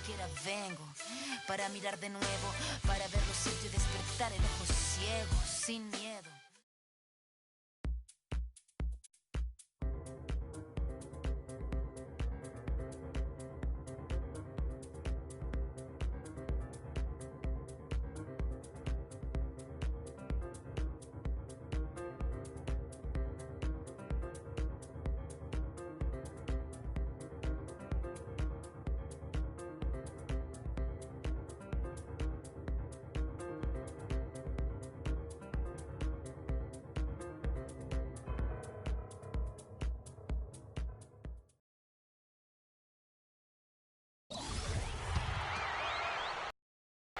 siquiera vengo para mirar de nuevo, para ver los sitios y despertar el ojo ciego, sin miedo.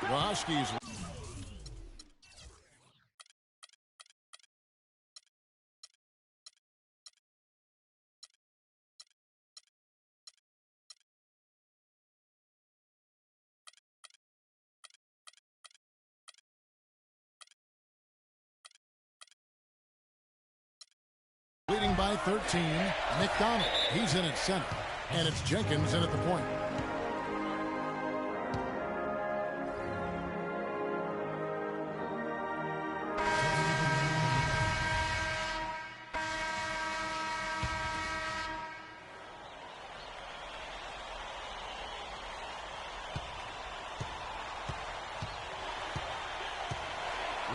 The Huskies. Leading by 13, McDonald. He's in at center, and it's Jenkins in at the point.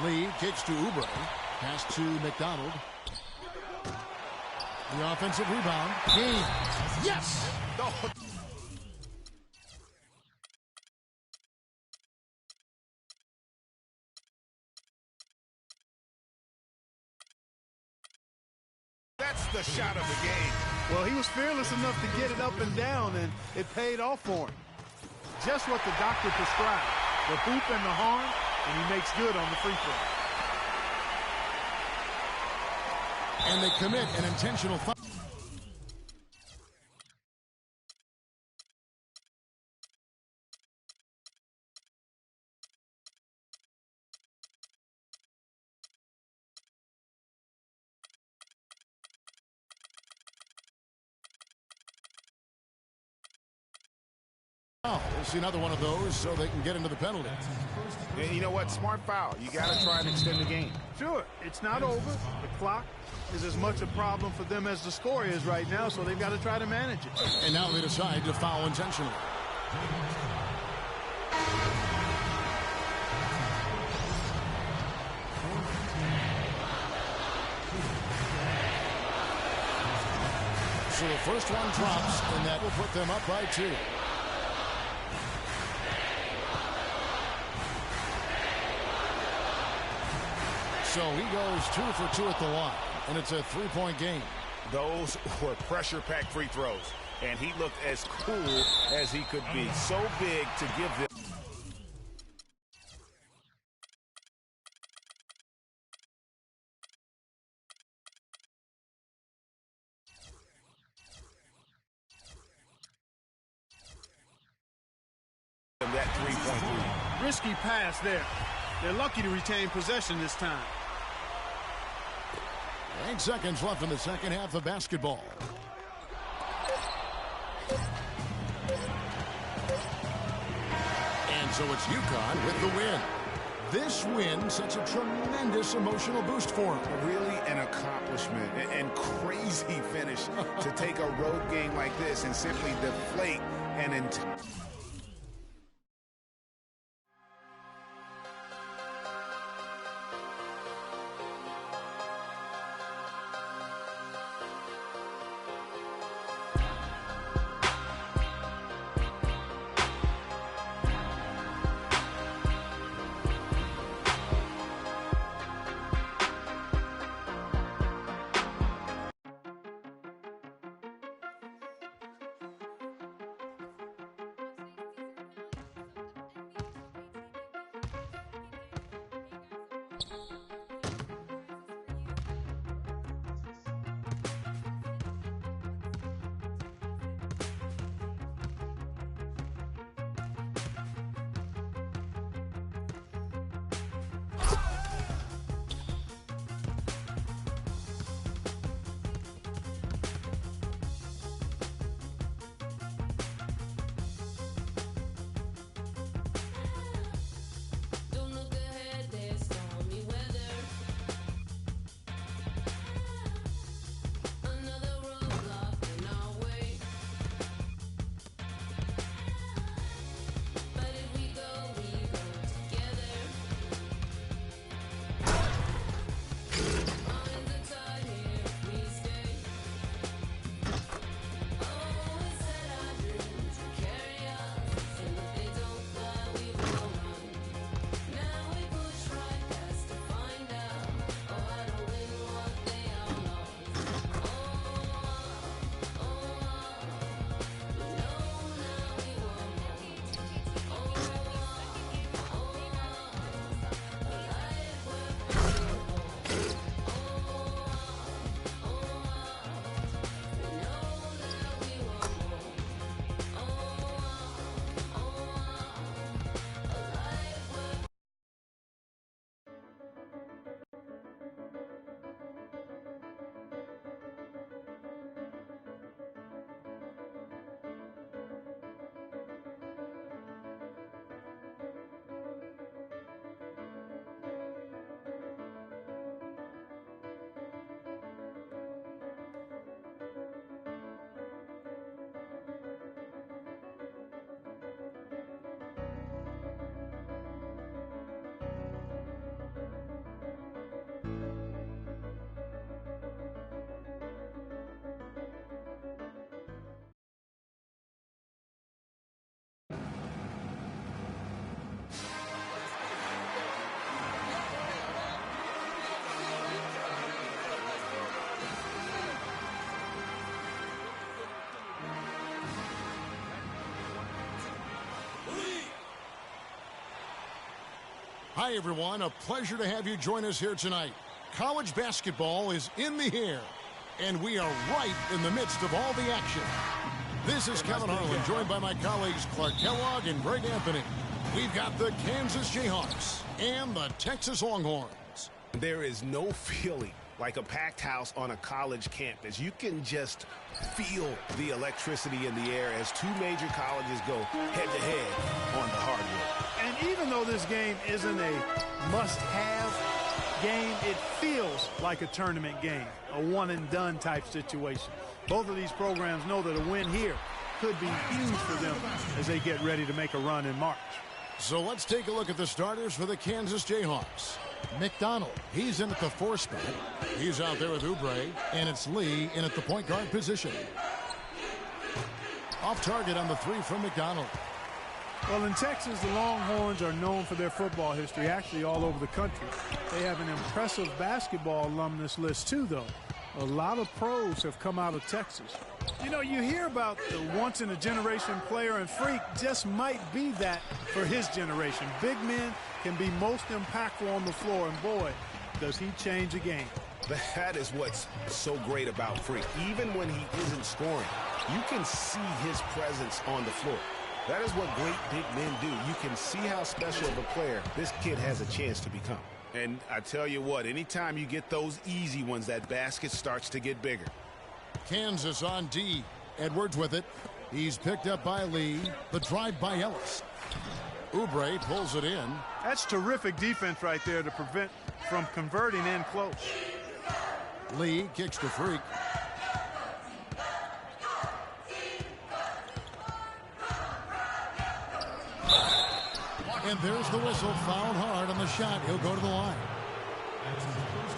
Lee kicks to Oubre. Pass to McDonald. The offensive rebound. Game. Yes! Oh. That's the shot of the game. Well, he was fearless enough to get it up and down, and it paid off for him. Just what the doctor prescribed. The hoop and the horn, and he makes good on the free throw. And they commit an intentional foul. We'll see another one of those so they can get into the penalty. And you know what? Smart foul. You got to try and extend the game. Sure, it's not over. The clock is as much a problem for them as the score is right now, so they've got to try to manage it. And now they decide to foul intentionally. So the first one drops, and that will put them up by 2. So he goes 2 for 2 at the line, and it's a 3-point game. Those were pressure-packed free throws, and he looked as cool as he could be. So big to give them. That 3-point lead. Risky pass there. They're lucky to retain possession this time. 8 seconds left in the second half of basketball. And so it's UConn with the win. This win sets a tremendous emotional boost for them. Really an accomplishment and crazy finish to take a road game like this and simply deflate an entire... Hi, everyone. A pleasure to have you join us here tonight. College basketball is in the air, and we are right in the midst of all the action. This is Kevin Harlan, joined by my colleagues Clark Kellogg and Greg Anthony. We've got the Kansas Jayhawks and the Texas Longhorns. There is no feeling like a packed house on a college campus. You can just feel the electricity in the air as two major colleges go head-to-head on the hardwood. And even though this game isn't a must-have game, it feels like a tournament game, a one-and-done type situation. Both of these programs know that a win here could be huge for them as they get ready to make a run in March. So let's take a look at the starters for the Kansas Jayhawks. McDonald, he's in at the 4 spot. He's out there with Oubre, and it's Lee in at the point guard position. Off target on the 3 from McDonald. Well, in Texas, the Longhorns are known for their football history, actually all over the country. They have an impressive basketball alumnus list, too, though. A lot of pros have come out of Texas. You know, you hear about the once-in-a-generation player, and Freak just might be that for his generation. Big men can be most impactful on the floor, and boy, does he change a game. That is what's so great about Freak. Even when he isn't scoring, you can see his presence on the floor. That is what great big men do. You can see how special of a player this kid has a chance to become. And I tell you what, anytime you get those easy ones, that basket starts to get bigger. Kansas on D. Edwards with it. He's picked up by Lee. The drive by Ellis. Oubre pulls it in. That's terrific defense right there to prevent from converting in close. Lee kicks to Freak. And there's the whistle. Fouled hard on the shot. He'll go to the line.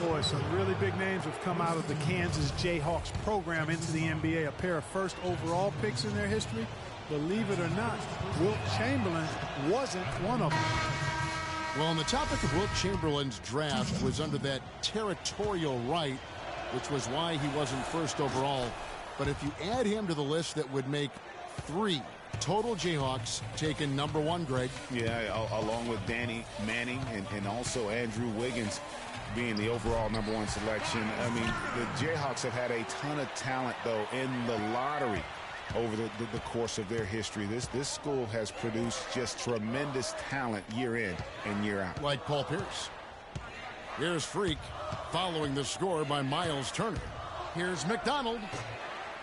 Boy, some really big names have come out of the Kansas Jayhawks program into the NBA. A pair of first overall picks in their history. Believe it or not, Wilt Chamberlain wasn't one of them. Well, on the topic of Wilt Chamberlain's draft was under that territorial right, which was why he wasn't first overall. But if you add him to the list, that would make 3 total Jayhawks taken number 1, Greg. Yeah, along with Danny Manning and also Andrew Wiggins being the overall number 1 selection. I mean, the Jayhawks have had a ton of talent, though, in the lottery over the course of their history. This school has produced just tremendous talent year in and year out. Like Paul Pierce. Here's Freak following the score by Miles Turner. Here's McDonald.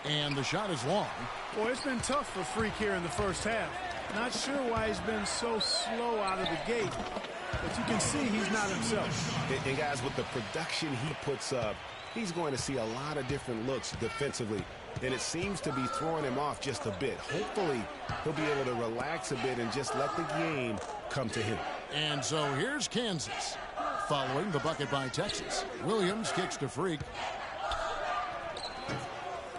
And the shot is long. Boy, it's been tough for Freak here in the first half. Not sure why he's been so slow out of the gate. But you can see he's not himself. And guys, with the production he puts up, he's going to see a lot of different looks defensively. And it seems to be throwing him off just a bit. Hopefully, he'll be able to relax a bit and just let the game come to him. And so here's Kansas following the bucket by Texas. Williams kicks to Freak.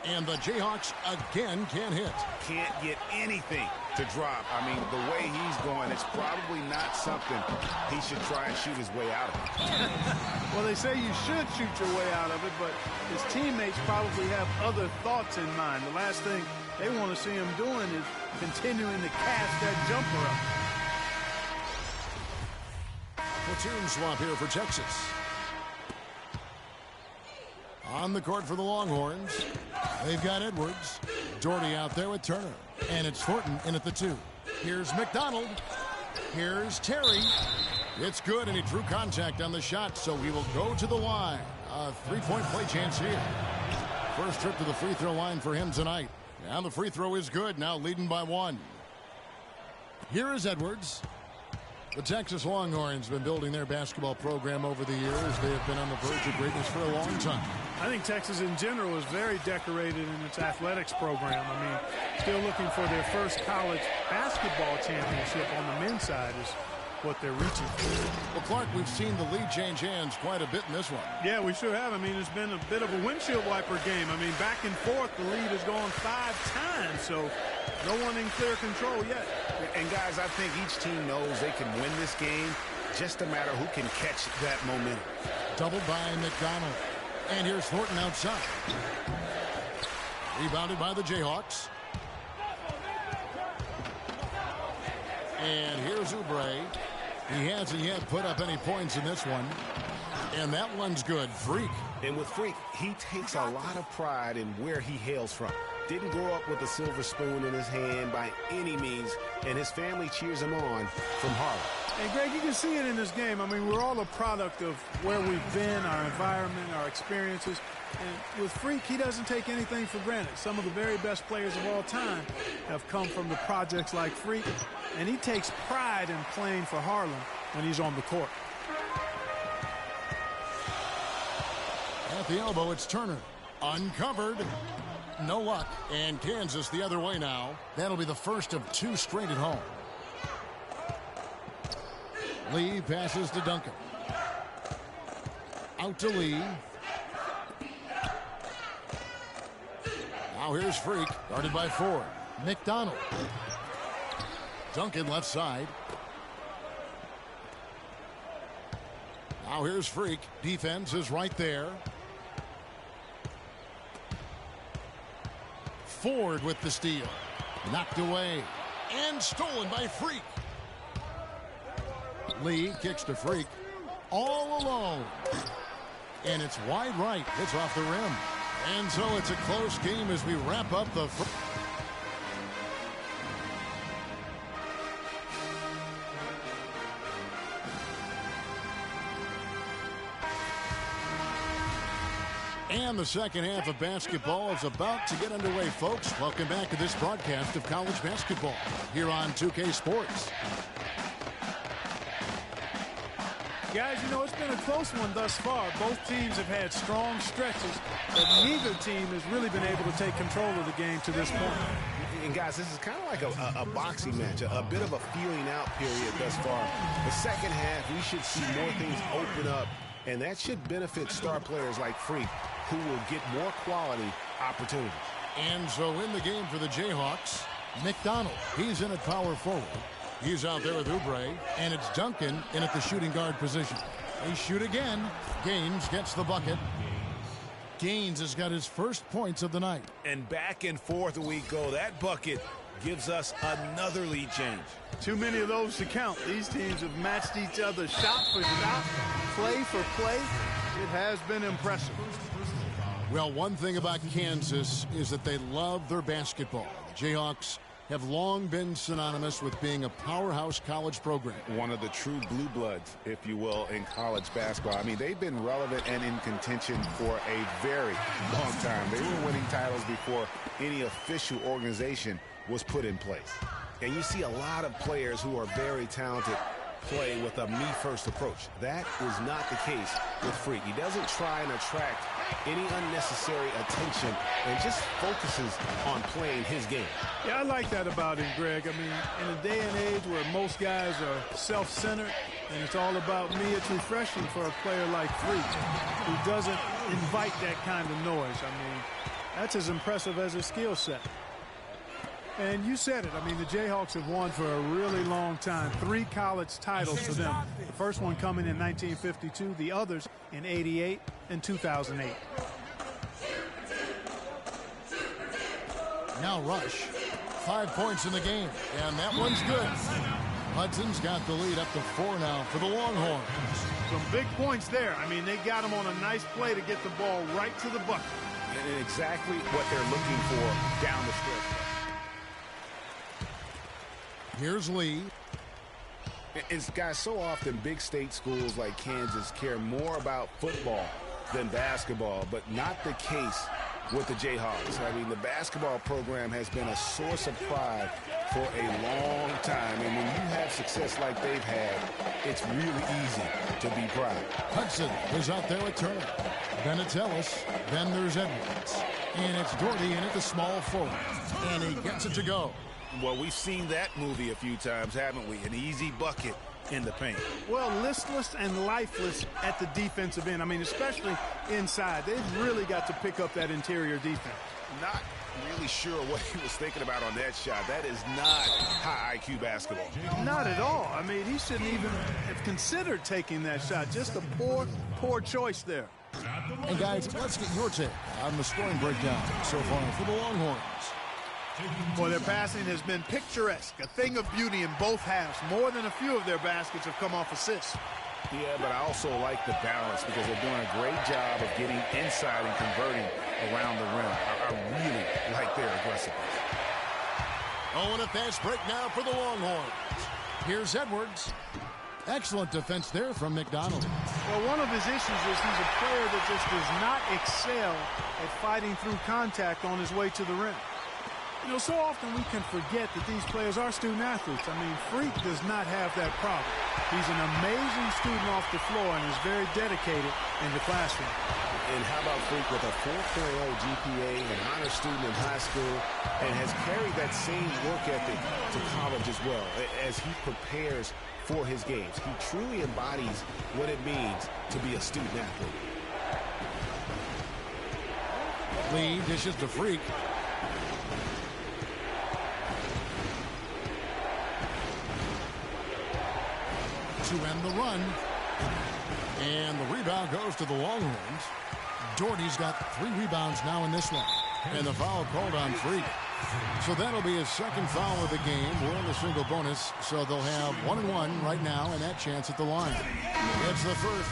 And the Jayhawks again can't hit. Can't get anything to drop. I mean, the way he's going, it's probably not something he should try and shoot his way out of it. Well, they say you should shoot your way out of it, but his teammates probably have other thoughts in mind. The last thing they want to see him doing is continuing to cast that jumper up. Platoon swap here for Texas. On the court for the Longhorns, they've got Edwards. Doherty out there with Turner. And it's Thornton in at the 2. Here's McDonald. Here's Terry. It's good, and he drew contact on the shot, so he will go to the line. A 3-point play chance here. First trip to the free throw line for him tonight. And the free throw is good, now leading by 1. Here is Edwards. The Texas Longhorns have been building their basketball program over the years. They have been on the verge of greatness for a long time. I think Texas in general is very decorated in its athletics program. I mean, still looking for their first college basketball championship on the men's side is what they're reaching for. Well, Clark, we've seen the lead change hands quite a bit in this one. Yeah, we sure have. I mean, it's been a bit of a windshield wiper game. I mean, back and forth, the lead has gone 5 times, so no one in clear control yet. And, guys, I think each team knows they can win this game. Just a matter who can catch that momentum. Doubled by McDonald. And here's Thornton outside. Rebounded by the Jayhawks. And here's Oubre. He hasn't yet put up any points in this one. And that one's good. Freak. And with Freak, he takes a lot of pride in where he hails from. Didn't grow up with a silver spoon in his hand by any means, and his family cheers him on from Harlem. And, Greg, you can see it in this game. I mean, we're all a product of where we've been, our environment, our experiences. And with Freak, he doesn't take anything for granted. Some of the very best players of all time have come from the projects like Freak, and he takes pride in playing for Harlem when he's on the court. At the elbow, it's Turner. Uncovered. No luck. And Kansas the other way now. That'll be the first of 2 straight at home. Lee passes to Duncan. Out to Lee. Now here's Freak, guarded by Ford. McDonald. Duncan left side. Now here's Freak. Defense is right there. Ford with the steal. Knocked away. And stolen by Freak. Lee kicks to Freak. All alone. And it's wide right. It's off the rim. And so it's a close game as we wrap up the first. And the second half of basketball is about to get underway, folks. Welcome back to this broadcast of college basketball here on 2K Sports. Guys, you know, it's been a close one thus far. Both teams have had strong stretches, but neither team has really been able to take control of the game to this point. And, guys, this is kind of like a boxing match, a bit of a feeling out period thus far. The second half, we should see more things open up, and that should benefit star players like Freak, who will get more quality opportunities. And so in the game for the Jayhawks, McDonald. He's in at power forward. He's out there with Oubre, and it's Duncan in at the shooting guard position. They shoot again. Gaines gets the bucket. Gaines has got his first points of the night. And back and forth we go. That bucket gives us another lead change. Too many of those to count. These teams have matched each other shot for shot, play for play. It has been impressive. Well, one thing about Kansas is that they love their basketball. The Jayhawks have long been synonymous with being a powerhouse college program. One of the true blue bloods, if you will, in college basketball. I mean, they've been relevant and in contention for a very long time. They were winning titles before any official organization was put in place. And you see a lot of players who are very talented play with a me-first approach. That is not the case with Freak. He doesn't try and attract any unnecessary attention and just focuses on playing his game. Yeah, I like that about him, Greg. I mean, in a day and age where most guys are self-centered and it's all about me, it's refreshing for a player like Freak who doesn't invite that kind of noise. I mean, that's as impressive as his skill set. And you said it. I mean, the Jayhawks have won for a really long time. 3 college titles for them. The first one coming in 1952, the others in 88 and 2008. Now Rush. 5 points in the game, and that one's good. Hudson's got the lead up to 4 now for the Longhorns. Some big points there. I mean, they got him on a nice play to get the ball right to the bucket. And exactly what they're looking for down the stretch. Here's Lee. And guys, so often big state schools like Kansas care more about football than basketball, but not the case with the Jayhawks. I mean, the basketball program has been a source of pride for a long time, and when you have success like they've had, it's really easy to be proud. Hudson is out there with Turner. Then it's Ellis. Then there's Edwards. And it's Doherty in at the small forward. And he gets it to go. Well, we've seen that movie a few times, haven't we? An easy bucket in the paint. Well, listless and lifeless at the defensive end. I mean, especially inside. They've really got to pick up that interior defense. Not really sure what he was thinking about on that shot. That is not high IQ basketball. Not at all. I mean, he shouldn't even have considered taking that shot. Just a poor choice there. And guys, let's get your take on the scoring breakdown so far for the Longhorns. Well, their passing has been picturesque, a thing of beauty in both halves. More than a few of their baskets have come off assists. Yeah, but I also like the balance because they're doing a great job of getting inside and converting around the rim. I really like their aggressiveness. Oh, and a fast break now for the Longhorns. Here's Edwards. Excellent defense there from McDonald. Well, one of his issues is he's a player that just does not excel at fighting through contact on his way to the rim. You know, so often we can forget that these players are student athletes. I mean, Freak does not have that problem. He's an amazing student off the floor and is very dedicated in the classroom. And how about Freak with a 4.0 GPA, an honor student in high school, and has carried that same work ethic to college as well as he prepares for his games. He truly embodies what it means to be a student athlete. Lee dishes to Freak. To end the run. And the rebound goes to the Longhorns. Doherty's got 3 rebounds now in this one. And the foul called on Freak. So that'll be his second foul of the game. We're in the single bonus, so they'll have 1-1 right now and that chance at the line. It's the first.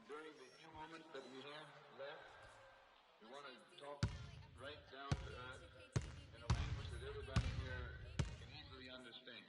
During the few moments that we have left, we want to talk right down to earth in a language that everybody here can easily understand.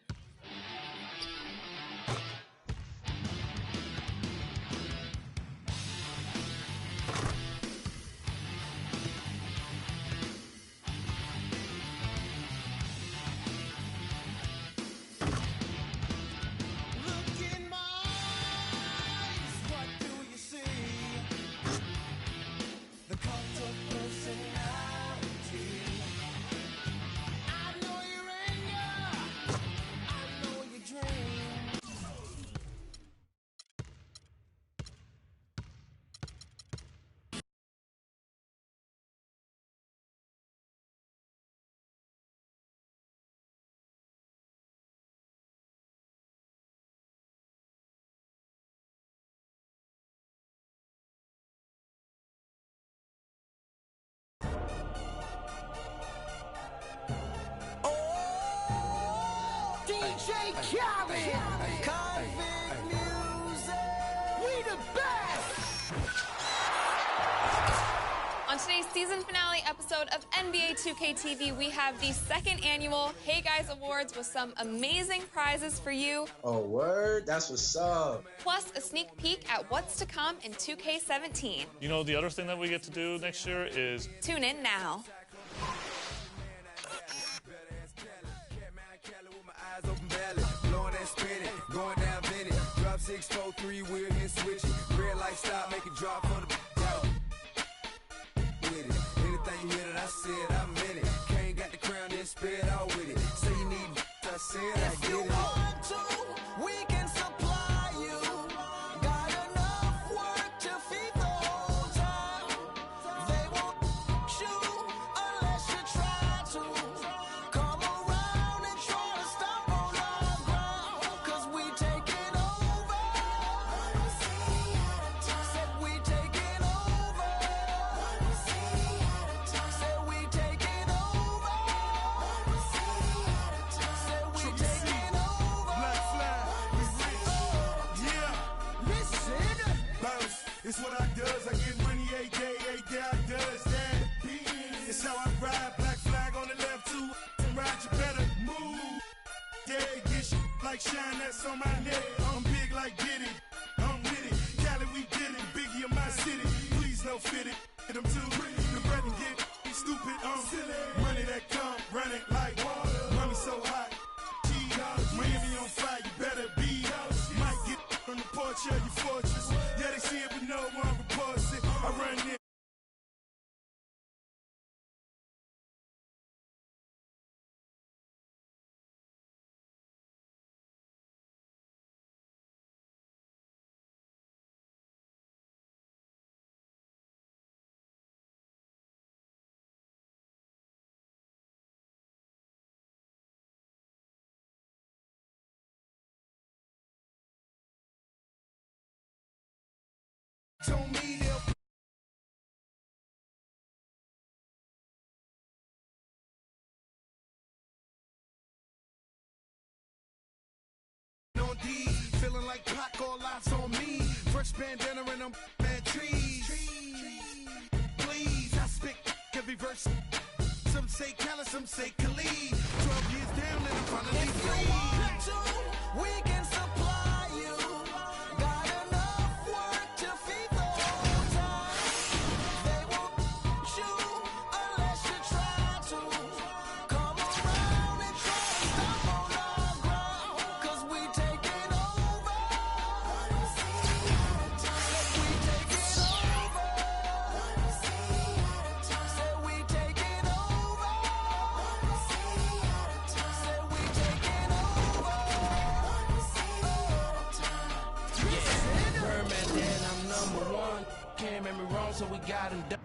DJ Khaled, Convict Music, we the best! On today's season finale episode of NBA 2K TV, we have the second annual Hey Guys Awards with some amazing prizes for you. Oh, word? That's what's up. Plus a sneak peek at what's to come in 2K17. You know, the other thing that we get to do next year is... Tune in now. Going down Bennett, drop 643, we're here switching. Red light stop, make it drop for the with it. Anything said I'm in it. Kane got the crown and spit out with it. Say you need, I said I get it. If you want to, we can supply you. Got enough work to feed the whole town. They won't you unless you try to. Come around and try to stop on our ground. Cause we taking over. Said we taking over. Said we taking over. Said we taking over. Black flag, we rich. Yeah. Listen. Bounce, it's what I does. I get money every day I does that. It's how I ride. Black flag on the left too. Ride, you better move. Yeah, get shit like shine, that's on my neck. I'm big like Diddy. I'm with it. Cali, we did it. Biggie in my city. Please no fit it. Hit them too. The bread and get stupid. Money that come, run it like water. Money so hot. Miami on fire, you better be. Might get on the porch of your fortress. Yeah, they see it, but no one reports it. I run it. Told me they'll on D, feeling like Pac, all eyes on me. Fresh bandana and I'm mad trees. Please, I spit every verse. Some say Cali, some say Khalid. 12 years down and I'm finally free. We can supply you. Got enough work to feed the whole town. They won't you unless you try to. Come around and try to stop on our ground. Cause we taking over. Said we taking over. Said we taking over. Said we taking over. Birdman dead, I'm number one. Can't make me wrong, so we got him done.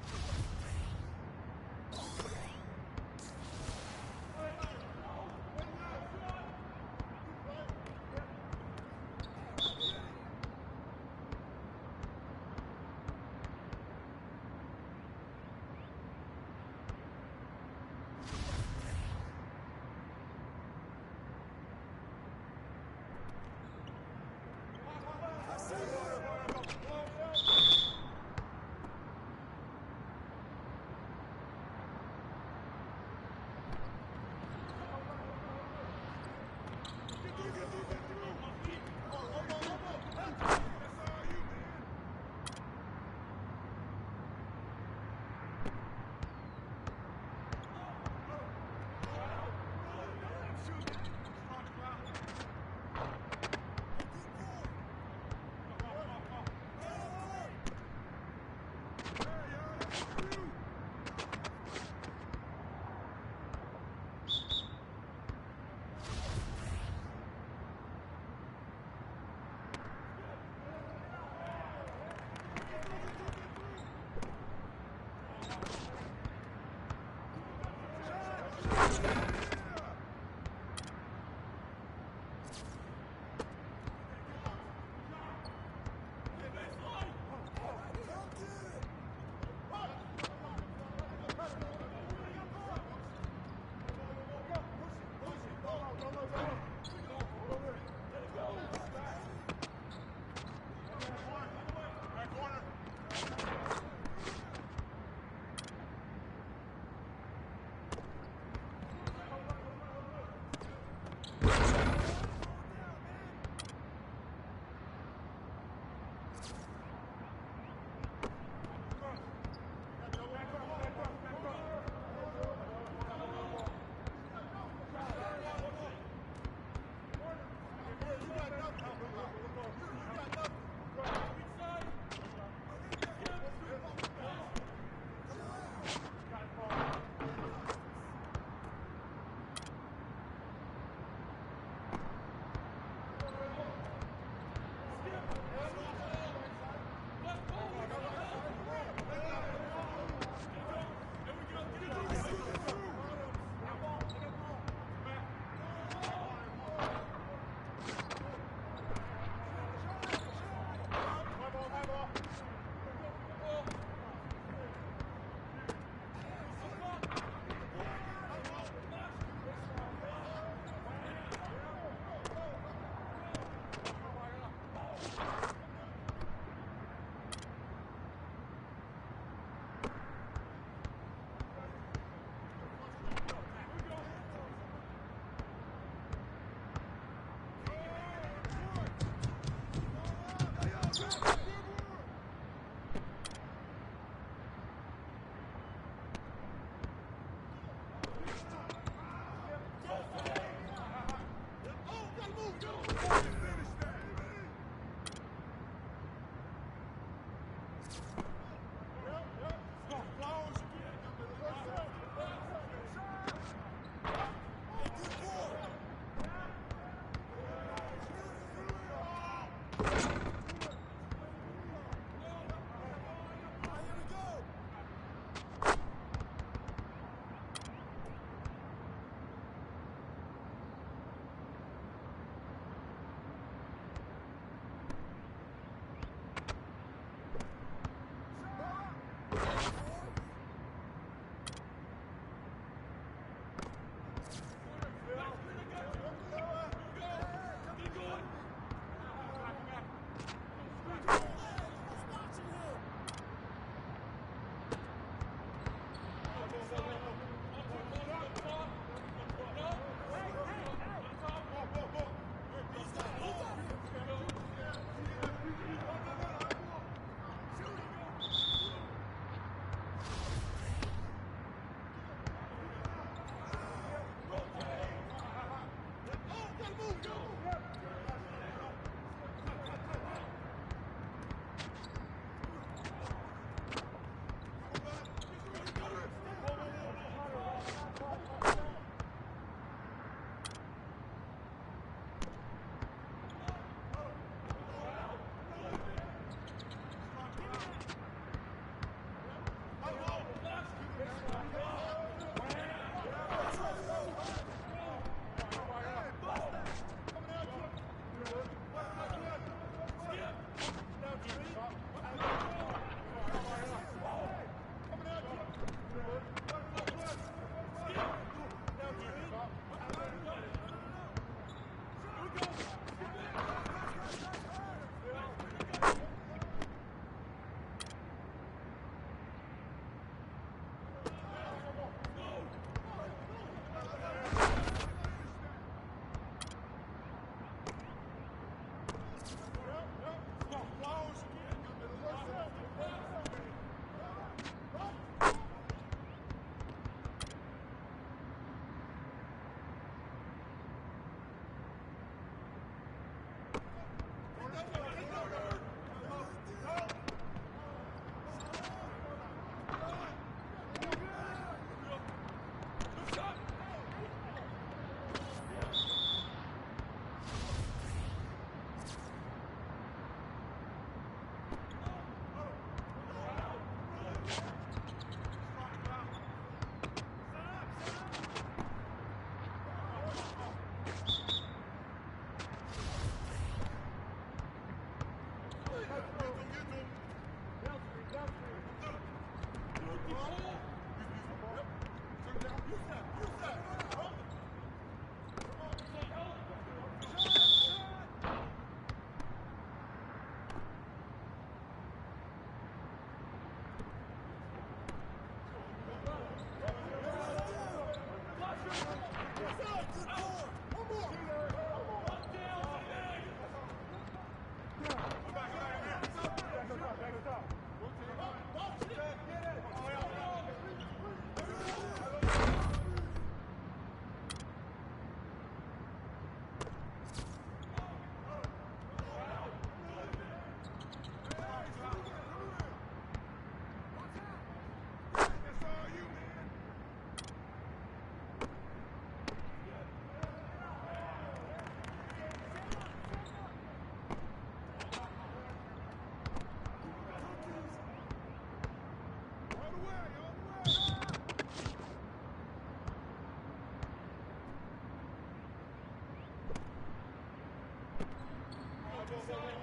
Come on.